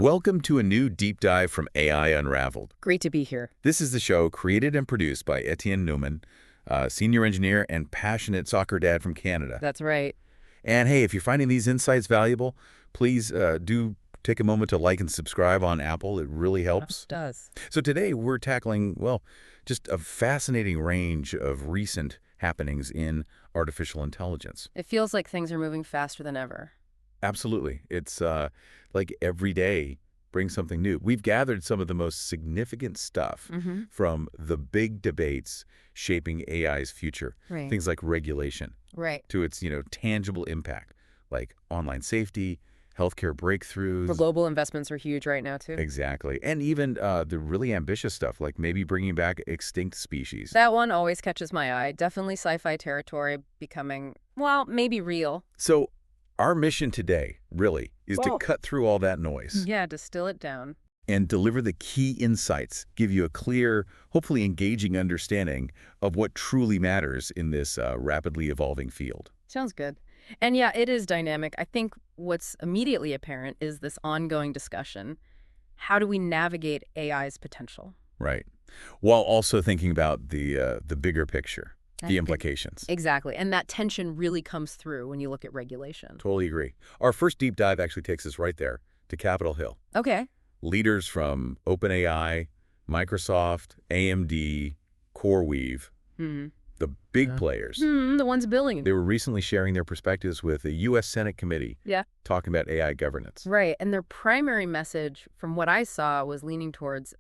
Welcome to a new deep dive from AI Unraveled. Great to be here. This is the show created and produced by Etienne Newman, senior engineer and passionate soccer dad from Canada. That's right. And hey, if you're finding these insights valuable, please do take a moment to like and subscribe on Apple. It really helps. It does. So today we're tackling, well, just a fascinating range of recent happenings in artificial intelligence. It feels like things are moving faster than ever. Absolutely. It's like every day brings something new. We've gathered some of the most significant stuff from the big debates shaping AI's future. Right. Things like regulation to its, tangible impact, like online safety, healthcare breakthroughs. The global investments are huge right now, too. Exactly. And even the really ambitious stuff, like maybe bringing back extinct species. That one always catches my eye. Definitely sci-fi territory becoming, well, maybe real. So our mission today, really, is to cut through all that noise. Yeah, distill it down. And deliver the key insights, give you a clear, hopefully engaging understanding of what truly matters in this rapidly evolving field. Sounds good. And yeah, it is dynamic. I think what's immediately apparent is this ongoing discussion. How do we navigate AI's potential? Right. While also thinking about the bigger picture. The implications. Exactly. And that tension really comes through when you look at regulation. Totally agree. Our first deep dive actually takes us right there to Capitol Hill. Okay. Leaders from OpenAI, Microsoft, AMD, CoreWeave, the big players. The ones building. They were recently sharing their perspectives with a U.S. Senate committee talking about AI governance. Right. And their primary message, from what I saw, was leaning towards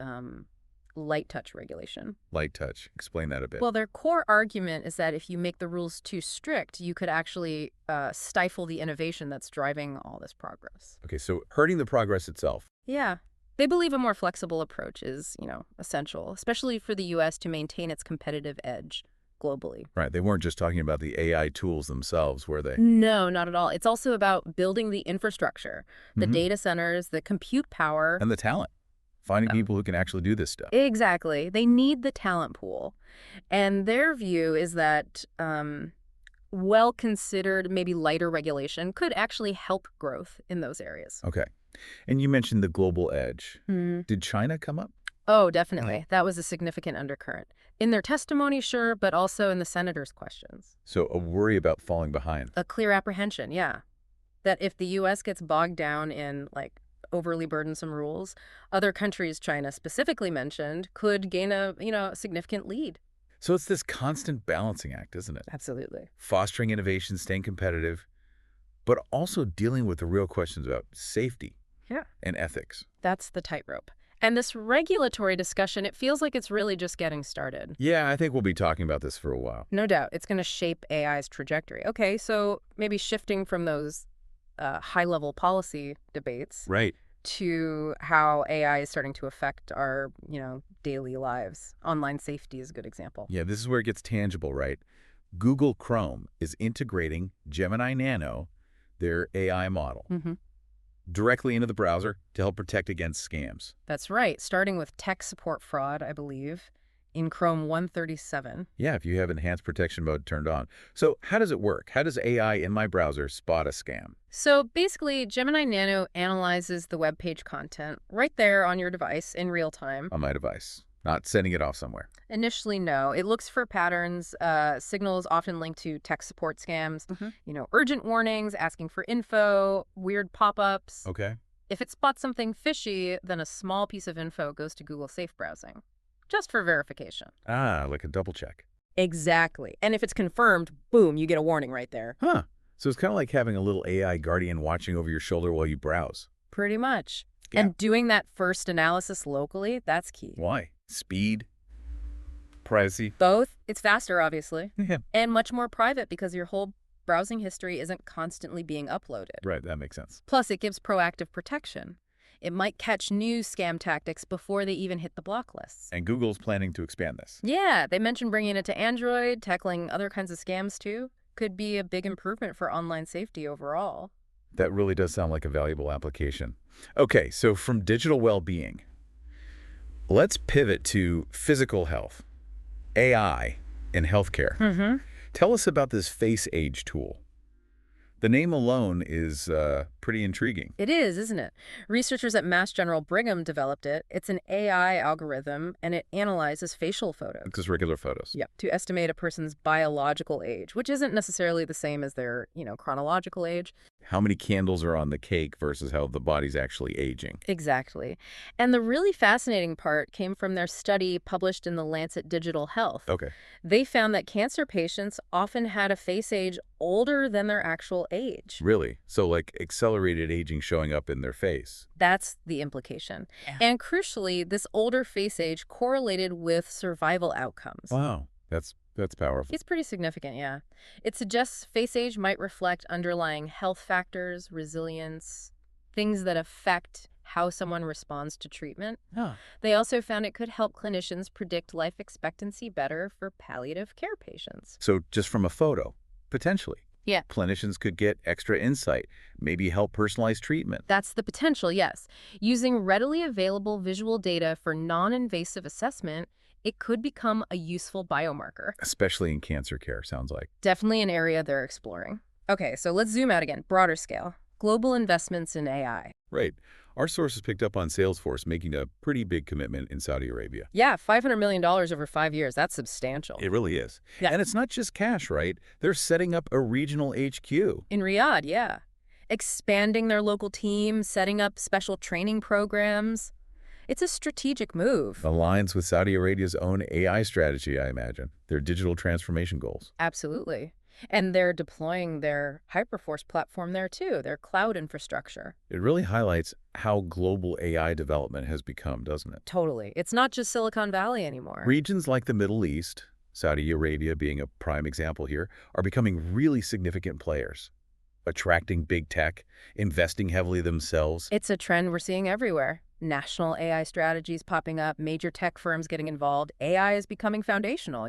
light touch regulation. Light touch. Explain that a bit. Well, their core argument is that if you make the rules too strict, you could actually stifle the innovation that's driving all this progress. Okay, so hurting the progress itself. Yeah. They believe a more flexible approach is, essential, especially for the U.S. to maintain its competitive edge globally. Right. They weren't just talking about the AI tools themselves, were they? No, not at all. It's also about building the infrastructure, the data centers, the compute power. And the talent. Finding people who can actually do this stuff. Exactly. They need the talent pool. And their view is that well-considered, maybe lighter regulation could actually help growth in those areas. Okay. And you mentioned the global edge. Did China come up? Oh, definitely. That was a significant undercurrent. In their testimony, sure, but also in the senators' questions. So a worry about falling behind. A clear apprehension, yeah. That if the U.S. gets bogged down in, overly burdensome rules, other countries China specifically mentioned could gain a, significant lead. So it's this constant balancing act, isn't it? Absolutely. Fostering innovation, staying competitive, but also dealing with the real questions about safety and ethics. That's the tightrope. And this regulatory discussion, it feels like it's really just getting started. Yeah, I think we'll be talking about this for a while. No doubt. It's going to shape AI's trajectory. Okay, so maybe shifting from those high-level policy debates to how AI is starting to affect our, daily lives. Online safety is a good example. Yeah, this is where it gets tangible, right? Google Chrome is integrating Gemini Nano, their AI model, directly into the browser to help protect against scams. That's right, starting with tech support fraud, I believe, in Chrome 137. Yeah, if you have enhanced protection mode turned on. So how does it work? How does AI in my browser spot a scam? So basically, Gemini Nano analyzes the web page content right there on your device in real time. On my device, not sending it off somewhere. Initially, no. It looks for patterns, signals often linked to tech support scams, urgent warnings, asking for info, weird pop-ups. Okay. If it spots something fishy, then a small piece of info goes to Google Safe Browsing. Just for verification. Ah, like a double check. Exactly. And if it's confirmed, boom, you get a warning right there. Huh. So it's kind of like having a little AI guardian watching over your shoulder while you browse. Pretty much. Yeah. And doing that first analysis locally, that's key. Why? Speed? Privacy? Both. It's faster, obviously. Yeah. And much more private because your whole browsing history isn't constantly being uploaded. Right, that makes sense. Plus, it gives proactive protection. It might catch new scam tactics before they even hit the block lists. And Google's planning to expand this. Yeah, they mentioned bringing it to Android, tackling other kinds of scams too. Could be a big improvement for online safety overall. That really does sound like a valuable application. Okay, so from digital well-being, let's pivot to physical health, AI in healthcare. Tell us about this Face Age tool. The name alone is pretty intriguing. It is, isn't it? Researchers at Mass General Brigham developed it. It's an AI algorithm, and it analyzes facial photos. Just regular photos. Yep, to estimate a person's biological age, which isn't necessarily the same as their, chronological age. How many candles are on the cake versus how the body's actually aging. Exactly. And the really fascinating part came from their study published in the Lancet Digital Health. Okay. They found that cancer patients often had a face age older than their actual age. Really? So like accelerated aging showing up in their face. That's the implication. Yeah. And crucially, this older face age correlated with survival outcomes. Wow. That's powerful. It's pretty significant, yeah. It suggests face age might reflect underlying health factors, resilience, things that affect how someone responds to treatment. Huh. They also found it could help clinicians predict life expectancy better for palliative care patients. So just from a photo, potentially. Yeah. Clinicians could get extra insight, maybe help personalize treatment. That's the potential, yes. Using readily available visual data for non-invasive assessment, it could become a useful biomarker. Especially in cancer care, sounds like. Definitely an area they're exploring. Okay, so let's zoom out again, broader scale. Global investments in AI. Right. Our sources picked up on Salesforce making a pretty big commitment in Saudi Arabia. Yeah, $500 million over 5 years. That's substantial. It really is. Yeah. And it's not just cash, right? They're setting up a regional HQ. In Riyadh, yeah. Expanding their local team, setting up special training programs. It's a strategic move. Aligns with Saudi Arabia's own AI strategy, I imagine. Their digital transformation goals. Absolutely. And they're deploying their Hyperforce platform there too, their cloud infrastructure. It really highlights how global AI development has become, doesn't it? Totally. It's not just Silicon Valley anymore. Regions like the Middle East, Saudi Arabia being a prime example here, are becoming really significant players. Attracting big tech, investing heavily themselves. It's a trend we're seeing everywhere. National AI strategies popping up, major tech firms getting involved. AI is becoming foundational,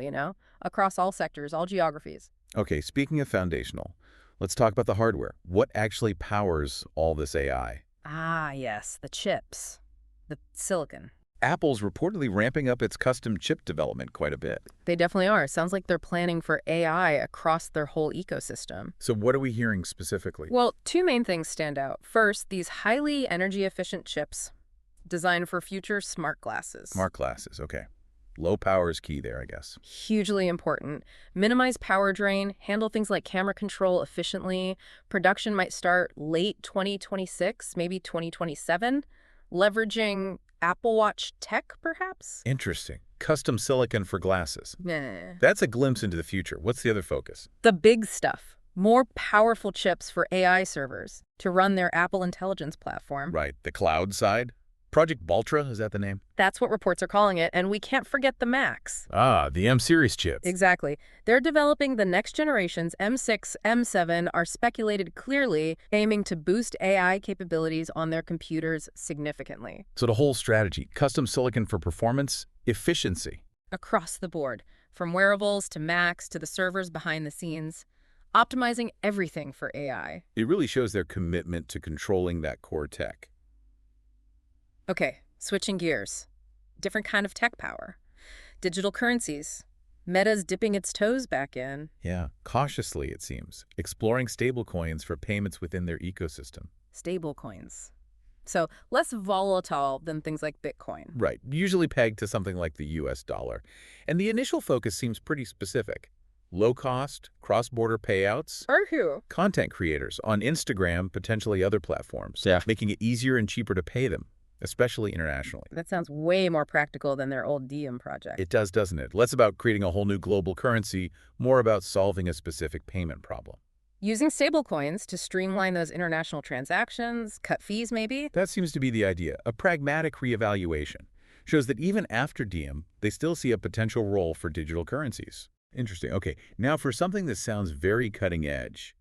across all sectors, all geographies. Okay, speaking of foundational, let's talk about the hardware. What actually powers all this AI? Ah, yes, the chips, the silicon. Apple's reportedly ramping up its custom chip development quite a bit. They definitely are. Sounds like they're planning for AI across their whole ecosystem. So what are we hearing specifically? Well, two main things stand out. First, these highly energy-efficient chips designed for future smart glasses. Smart glasses, okay. Low power is key there, I guess. Hugely important. Minimize power drain, handle things like camera control efficiently. Production might start late 2026, maybe 2027, leveraging Apple Watch tech, perhaps? Interesting. Custom silicon for glasses. Nah. That's a glimpse into the future. What's the other focus? The big stuff. More powerful chips for AI servers to run their Apple Intelligence platform. Right. The cloud side? Project Baltra, is that the name? That's what reports are calling it, and we can't forget the Macs. Ah, the M-series chips. Exactly. They're developing the next generations. M6, M7 are speculated clearly, aiming to boost AI capabilities on their computers significantly. So the whole strategy, custom silicon for performance, efficiency. Across the board, from wearables to Macs to the servers behind the scenes, optimizing everything for AI. It really shows their commitment to controlling that core tech. Okay, switching gears. Different kind of tech power. Digital currencies. Meta's dipping its toes back in. Yeah, cautiously it seems, exploring stablecoins for payments within their ecosystem. Stablecoins. So less volatile than things like Bitcoin. Right, usually pegged to something like the US dollar. And the initial focus seems pretty specific. Low cost, cross-border payouts. Content creators on Instagram, potentially other platforms. Yeah. Making it easier and cheaper to pay them, especially internationally. That sounds way more practical than their old Diem project. It does, doesn't it? Less about creating a whole new global currency, more about solving a specific payment problem. Using stablecoins to streamline those international transactions, cut fees maybe? That seems to be the idea, a pragmatic reevaluation. Shows that even after Diem, they still see a potential role for digital currencies. Interesting. Okay, now for something that sounds very cutting edge.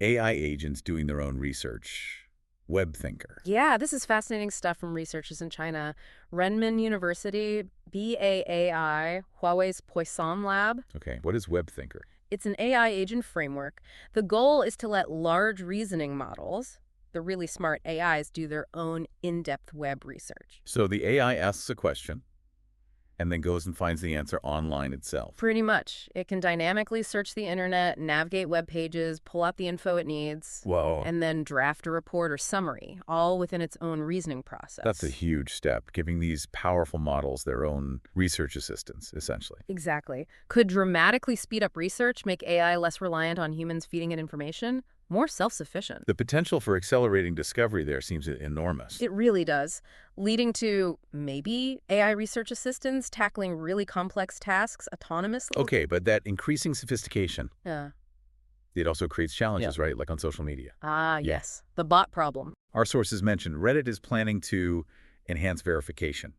AI agents doing their own research. Web thinker. Yeah, this is fascinating stuff from researchers in China. Renmin University, BAAI, Huawei's Poisson Lab. Okay, what is web thinker? It's an AI agent framework. The goal is to let large reasoning models, the really smart AIs, do their own in-depth web research. So the AI asks a question, and then goes and finds the answer online itself. Pretty much. It can dynamically search the internet, navigate web pages, pull out the info it needs, Whoa. and then draft a report or summary, all within its own reasoning process. That's a huge step, giving these powerful models their own research assistants, essentially. Exactly. Could dramatically speed up research, make AI less reliant on humans feeding it information, more self-sufficient. The potential for accelerating discovery there seems enormous. It really does, leading to maybe AI research assistants tackling really complex tasks autonomously. Okay, but that increasing sophistication, Yeah. it also creates challenges, right? Like on social media. Ah, yes. The bot problem. Our sources mentioned Reddit is planning to enhance verification,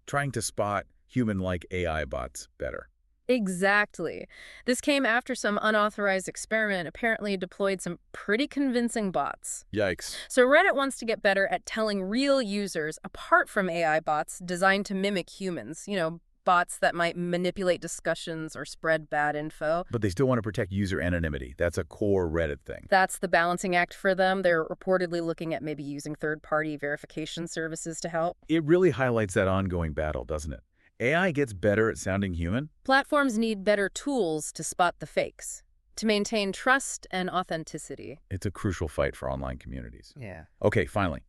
trying to spot human-like AI bots better. Exactly. This came after some unauthorized experiment apparently deployed some pretty convincing bots. Yikes. So Reddit wants to get better at telling real users, apart from AI bots designed to mimic humans, bots that might manipulate discussions or spread bad info. But they still want to protect user anonymity. That's a core Reddit thing. That's the balancing act for them. They're reportedly looking at maybe using third-party verification services to help. It really highlights that ongoing battle, doesn't it? AI gets better at sounding human. Platforms need better tools to spot the fakes, to maintain trust and authenticity. It's a crucial fight for online communities. Yeah. Okay, finally,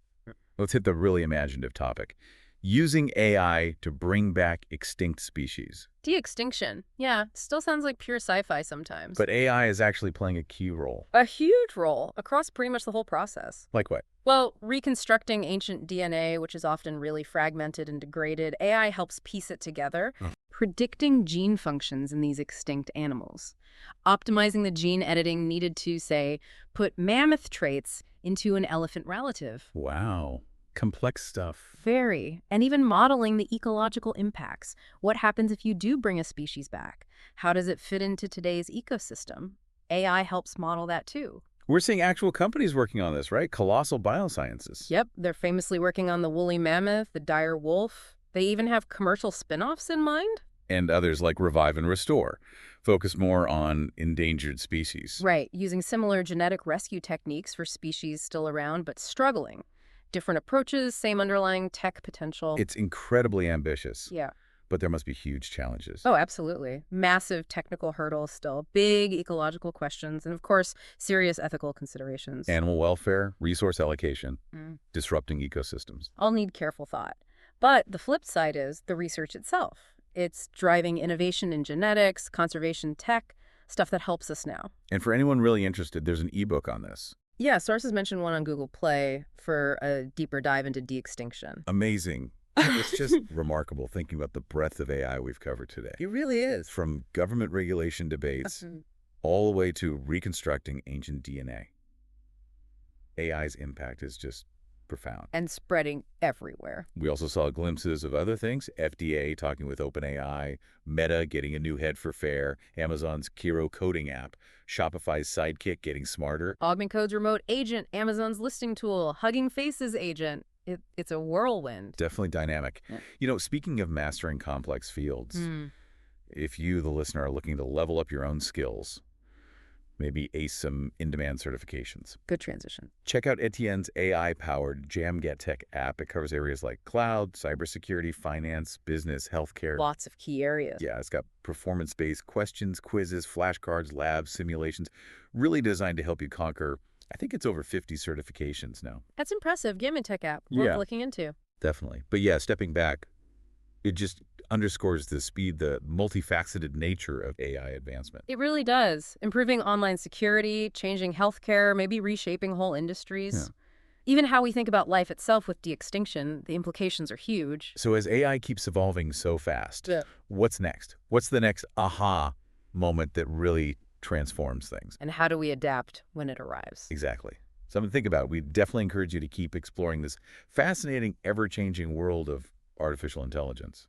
let's hit the really imaginative topic. Using AI to bring back extinct species. De-extinction. Yeah, still sounds like pure sci-fi sometimes. But AI is actually playing a key role. A huge role across pretty much the whole process. Like what? Well, reconstructing ancient DNA, which is often really fragmented and degraded, AI helps piece it together. Predicting gene functions in these extinct animals. Optimizing the gene editing needed to, say, put mammoth traits into an elephant relative. Wow. Complex stuff. Very. And even modeling the ecological impacts. What happens if you do bring a species back? How does it fit into today's ecosystem? AI helps model that too. We're seeing actual companies working on this, right? Colossal Biosciences. Yep, they're famously working on the woolly mammoth, the dire wolf. They even have commercial spin-offs in mind. And others like Revive and Restore focus more on endangered species. Right, using similar genetic rescue techniques for species still around but struggling. Different approaches, same underlying tech potential. It's incredibly ambitious. Yeah. But there must be huge challenges. Oh, absolutely. Massive technical hurdles still, big ecological questions, and of course, serious ethical considerations. Animal welfare, resource allocation, disrupting ecosystems. All need careful thought. But the flip side is the research itself. It's driving innovation in genetics, conservation tech, stuff that helps us now. And for anyone really interested, there's an ebook on this. Yeah, sources mentioned one on Google Play for a deeper dive into de-extinction. Amazing. It's just remarkable thinking about the breadth of AI we've covered today. It really is. From government regulation debates all the way to reconstructing ancient DNA. AI's impact is just profound. And spreading everywhere. We also saw glimpses of other things. FDA talking with OpenAI, Meta getting a new head for FAIR, Amazon's Kiro coding app, Shopify's Sidekick getting smarter. Augment Code's remote agent, Amazon's listing tool, Hugging Faces agent. It's a whirlwind. Definitely dynamic. Yeah. Speaking of mastering complex fields, if you, the listener, are looking to level up your own skills, maybe ace some in-demand certifications. Good transition. Check out Etienne's AI-powered Djamgatech app. It covers areas like cloud, cybersecurity, finance, business, healthcare. Lots of key areas. Yeah, it's got performance-based questions, quizzes, flashcards, labs, simulations, really designed to help you conquer, I think it's over 50 certifications now. That's impressive. Gemini app. Worth looking into. Definitely. But yeah, stepping back, it just underscores the speed, the multifaceted nature of AI advancement. It really does. Improving online security, changing healthcare, maybe reshaping whole industries. Yeah. Even how we think about life itself with de-extinction, the implications are huge. So as AI keeps evolving so fast, what's next? What's the next aha moment that really transforms things? And how do we adapt when it arrives? Exactly. Something to think about. We definitely encourage you to keep exploring this fascinating, ever-changing world of artificial intelligence.